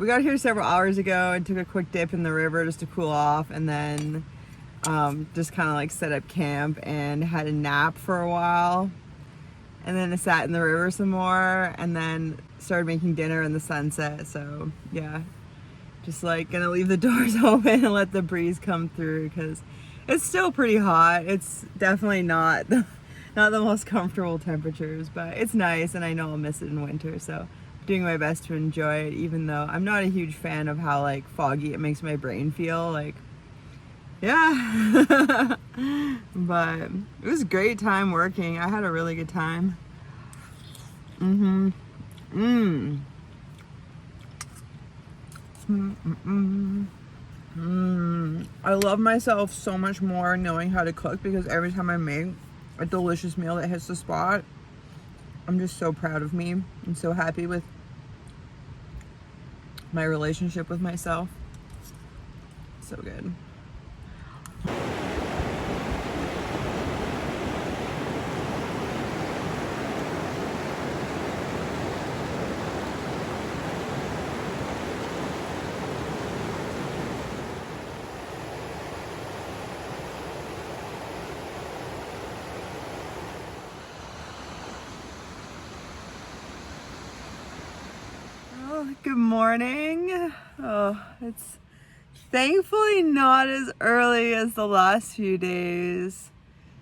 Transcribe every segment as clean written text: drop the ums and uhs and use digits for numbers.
got here several hours ago and took a quick dip in the river just to cool off, and then just kind of like set up camp and had a nap for a while, and then I sat in the river some more, and then started making dinner in the sunset. So yeah, just like gonna leave the doors open and let the breeze come through because it's still pretty hot. It's definitely not the most comfortable temperatures, but it's nice, and I know I'll miss it in winter, so doing my best to enjoy it, even though I'm not a huge fan of how like foggy it makes my brain feel. Like, yeah. But it was a great time working. I had a really good time. I love myself so much more knowing how to cook, because every time I make a delicious meal that hits the spot, I'm just so proud of me. I'm so happy with my relationship with myself. So good. Good morning. Oh, it's thankfully not as early as the last few days.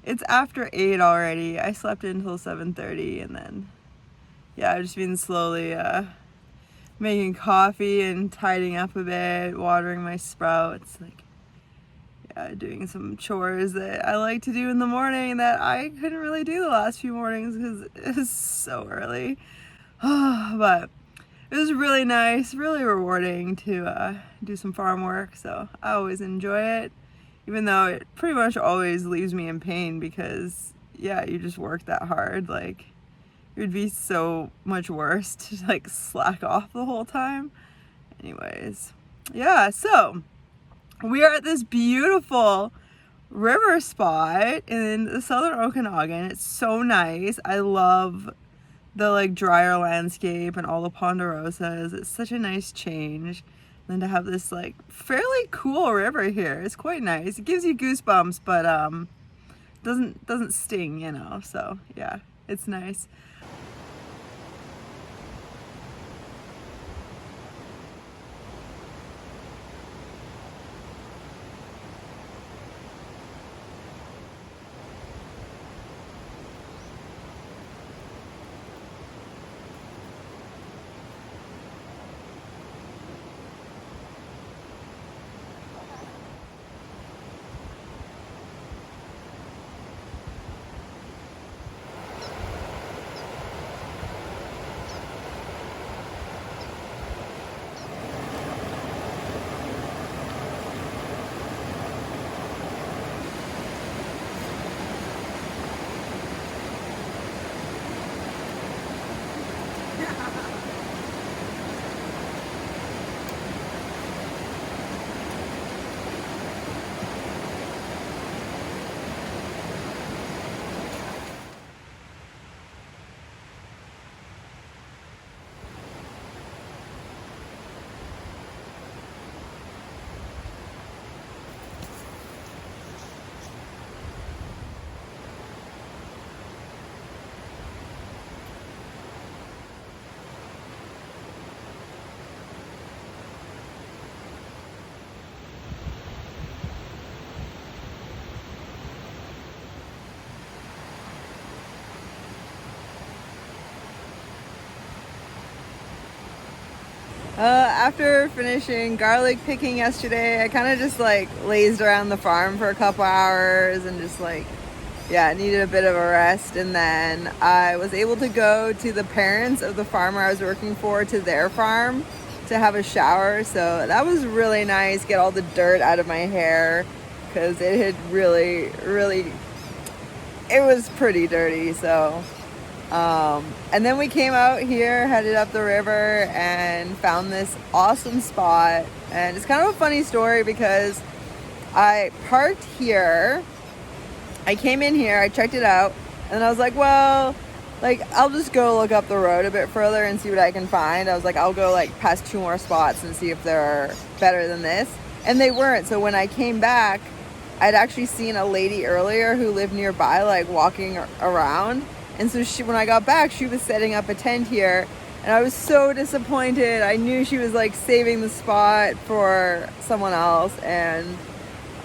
It's after 8 already. I slept until 7:30, and then yeah, I've just been slowly making coffee and tidying up a bit, watering my sprouts, like doing some chores that I like to do in the morning that I couldn't really do the last few mornings because it was so early. But it was really nice, really rewarding to do some farm work, so I always enjoy it, even though it pretty much always leaves me in pain because, yeah, you just work that hard. Like, it would be so much worse to, like, slack off the whole time. Anyways, yeah, so we are at this beautiful river spot in the southern Okanagan. It's so nice. I love the like drier landscape and all the ponderosas. It's such a nice change. And then to have this like fairly cool river here, it's quite nice. It gives you goosebumps, but doesn't sting, you know. So yeah, it's nice. After finishing garlic picking yesterday, I kind of just like lazed around the farm for a couple hours and just like, yeah, needed a bit of a rest. And then I was able to go to the parents of the farmer I was working for, to their farm, to have a shower. So that was really nice, get all the dirt out of my hair because it had really, it was pretty dirty. So and then we came out here, headed up the river, and found this awesome spot. And it's kind of a funny story because I parked here, I came in here, I checked it out, and I was like, well, like, I'll just go look up the road a bit further and see what I can find. I was like, I'll go like past 2 more spots and see if they're better than this. And they weren't. So when I came back, I'd actually seen a lady earlier who lived nearby, like walking around. And so when I got back, she was setting up a tent here. And I was so disappointed. I knew she was like saving the spot for someone else. And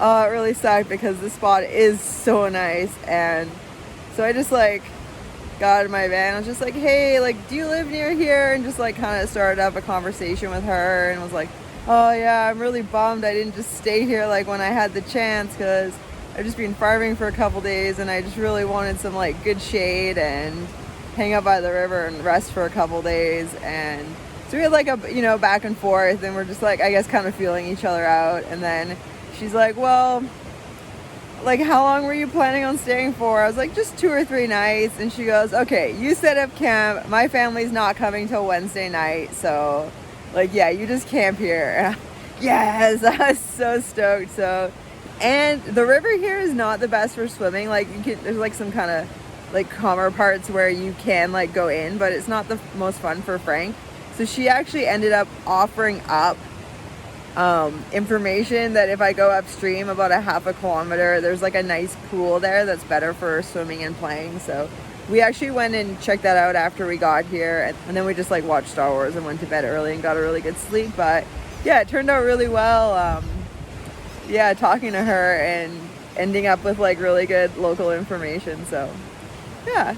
it really sucked because the spot is so nice. And so I just like got out of my van. I was just like, hey, like, do you live near here? And just like kind of started up a conversation with her and was like, oh yeah, I'm really bummed I didn't just stay here like when I had the chance, because I've just been farming for a couple days and I just really wanted some like good shade and hang out by the river and rest for a couple days. And so we had like a, you know, back and forth, and we're just like, I guess, kind of feeling each other out. And then she's like, well, like, how long were you planning on staying for? I was like, just 2 or 3 nights. And she goes, okay, you set up camp. My family's not coming till Wednesday night. So, like, yeah, you just camp here. Yes, I was so stoked. So, and the river here is not the best for swimming. Like, you can, there's like some kind of like calmer parts where you can like go in, but it's not the most fun for Frank. So she actually ended up offering up information that if I go upstream about a half a kilometer, there's like a nice pool there that's better for swimming and playing. So we actually went and checked that out after we got here, and then we just like watched Star Wars and went to bed early and got a really good sleep. But yeah, it turned out really well. Yeah, talking to her and ending up with like really good local information. So yeah.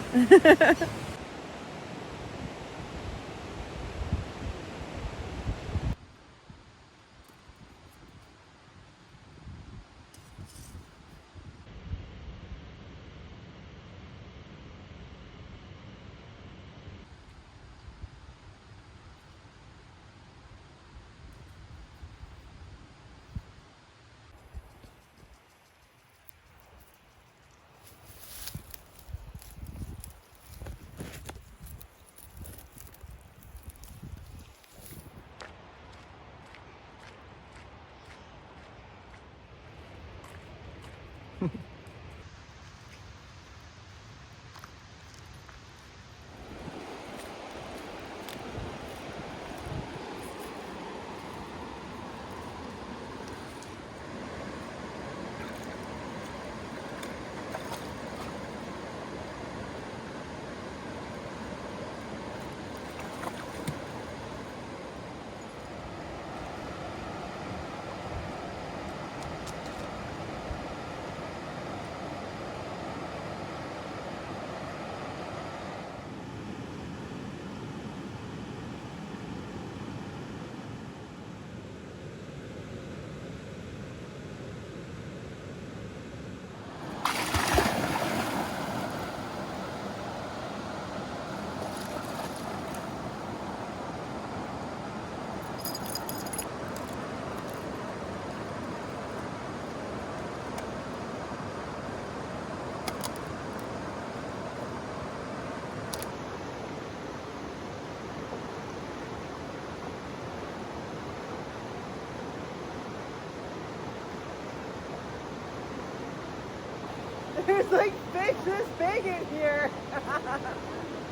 There's like fish this big in here.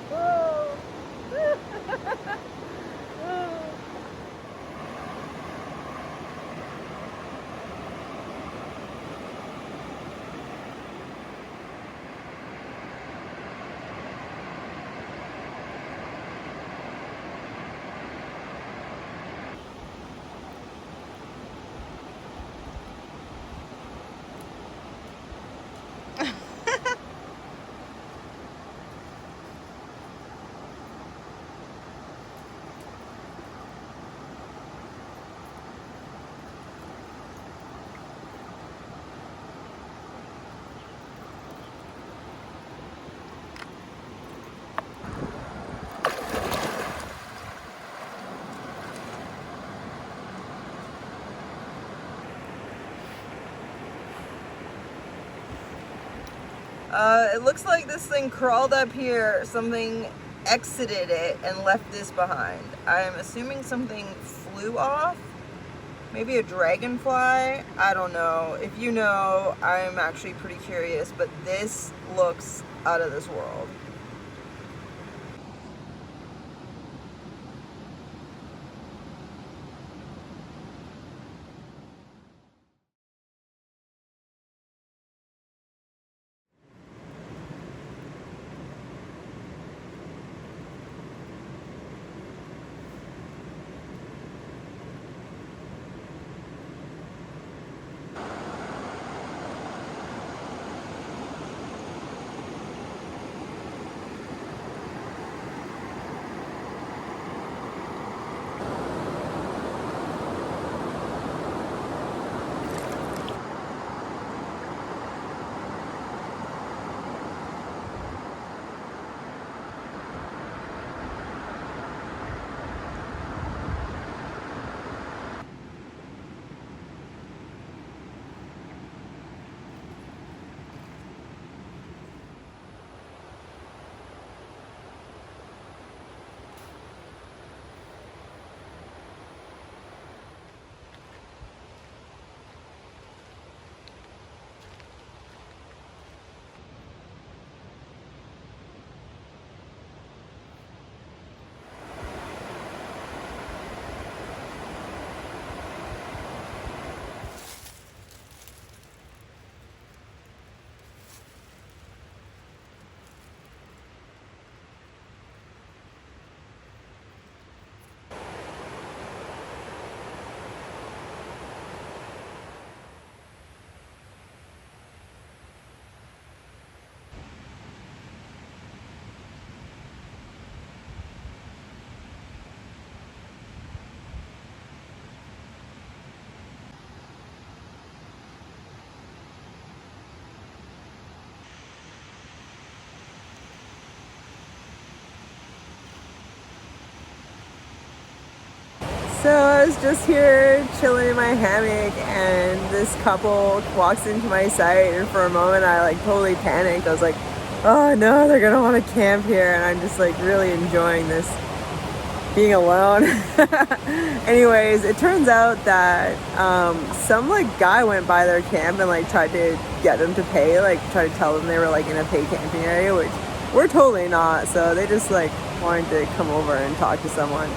Whoa. It looks like this thing crawled up here, something exited it and left this behind. I'm assuming something flew off, maybe a dragonfly, I don't know. If you know, I'm actually pretty curious, but this looks out of this world. So I was just here chilling in my hammock and this couple walks into my sight, and for a moment I like totally panicked. I was like, oh no, they're gonna want to camp here, and I'm just like really enjoying this being alone. Anyways, it turns out that some like guy went by their camp and like tried to get them to pay, like try to tell them they were like in a paid camping area, which we're totally not. So they just like wanted to come over and talk to someone,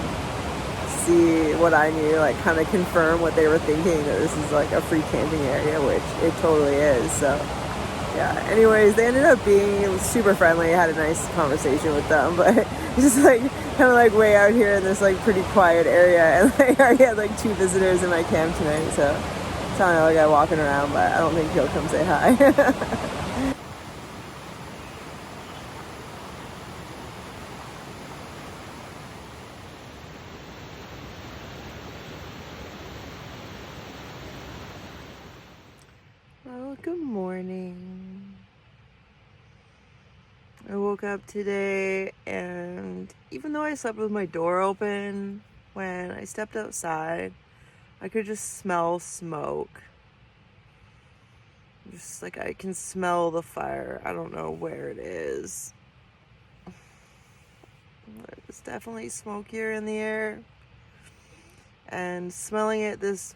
see what I knew, like kind of confirm what they were thinking, that this is like a free camping area, which it totally is. So yeah, anyways, they ended up being super friendly. I had a nice conversation with them, but just like kind of like way out here in this like pretty quiet area, and like I already had like 2 visitors in my camp tonight, so I saw another guy walking around, but I don't think he'll come say hi. Well, good morning. I woke up today, and even though I slept with my door open, when I stepped outside, I could just smell smoke. Just like I can smell the fire. I don't know where it is. It's definitely smokier in the air. And smelling it this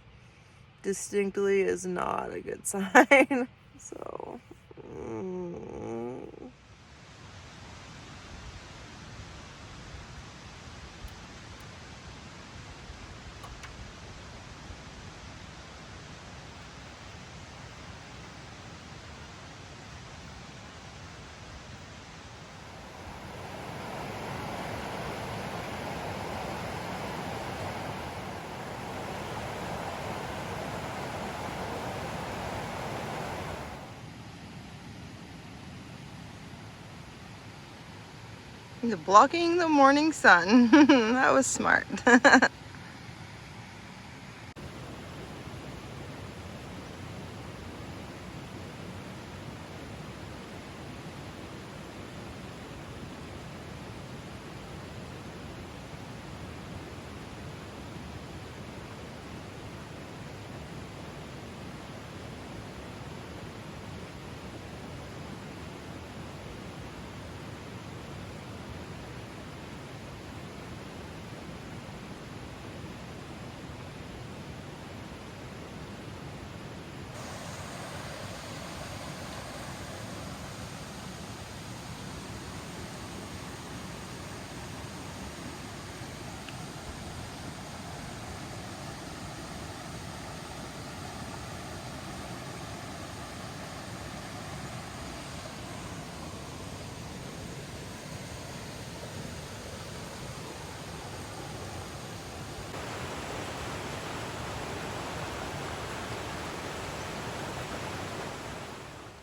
distinctly is not a good sign. So... blocking the morning sun. That was smart.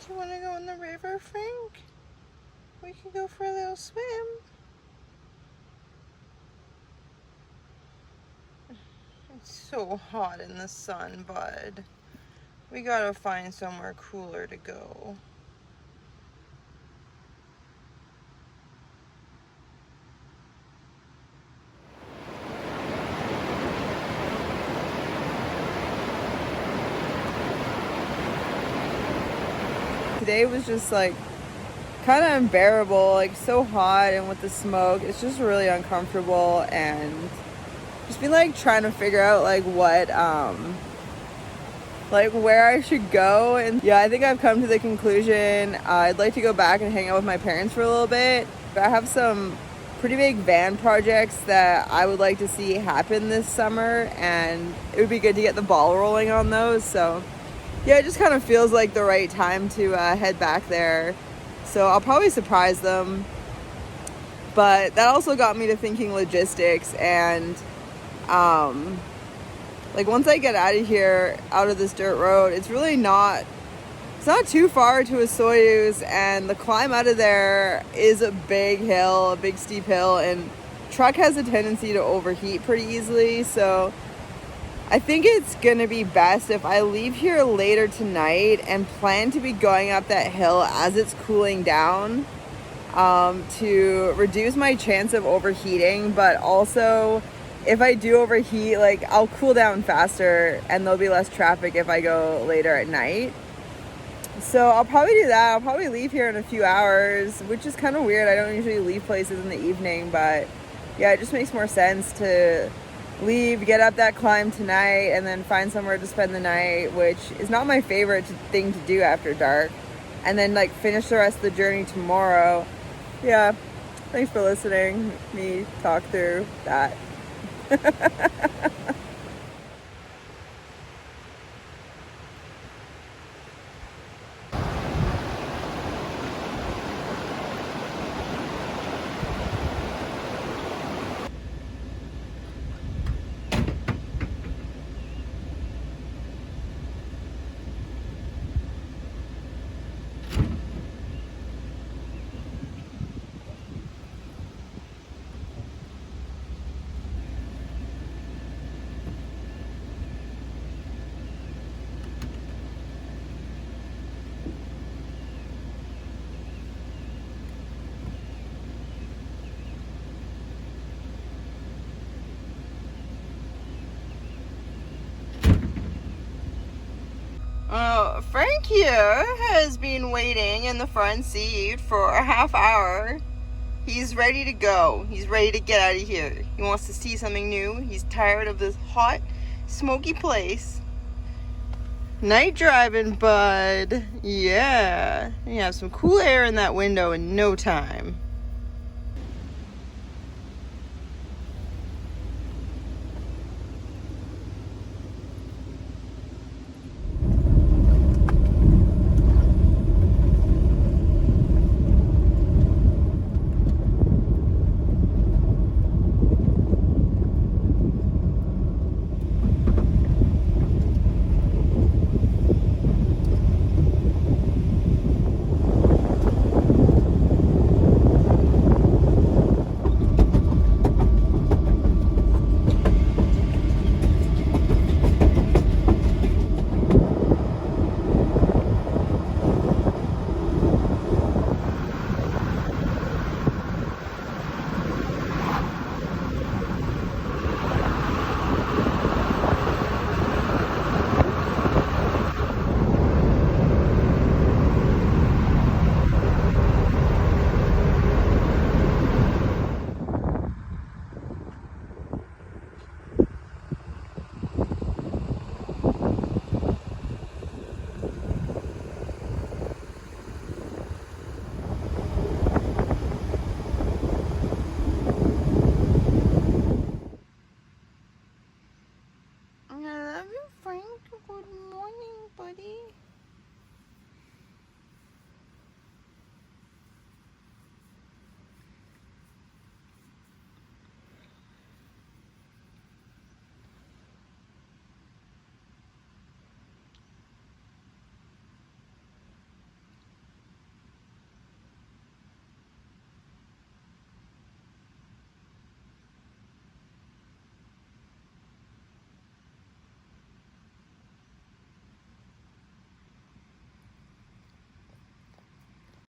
Do you want to go in the river, Frank? We can go for a little swim. It's so hot in the sun, bud. We gotta find somewhere cooler to go. Today was just like kind of unbearable, like so hot, and with the smoke it's just really uncomfortable, and just been like trying to figure out like what like where I should go. And yeah, I think I've come to the conclusion I'd like to go back and hang out with my parents for a little bit. I have some pretty big van projects that I would like to see happen this summer, and it would be good to get the ball rolling on those. So yeah, it just kind of feels like the right time to head back there. So I'll probably surprise them. But that also got me to thinking logistics, and like once I get out of here, out of this dirt road, it's not too far to a Soyuz, and the climb out of there is a big hill, a big steep hill, and truck has a tendency to overheat pretty easily. So I think it's gonna be best if I leave here later tonight and plan to be going up that hill as it's cooling down, to reduce my chance of overheating, but also if I do overheat, like I'll cool down faster and there'll be less traffic if I go later at night. So I'll probably do that. I'll probably leave here in a few hours, which is kind of weird. I don't usually leave places in the evening, but yeah, it just makes more sense to leave, get up that climb tonight, and then find somewhere to spend the night, which is not my favorite thing to do after dark. And then like finish the rest of the journey tomorrow. Yeah, thanks for listening. Me talk through that. Frank here has been waiting in the front seat for a half hour. He's ready to go. He's ready to get out of here. He wants to see something new. He's tired of this hot, smoky place. Night driving, bud. Yeah. You have some cool air in that window in no time.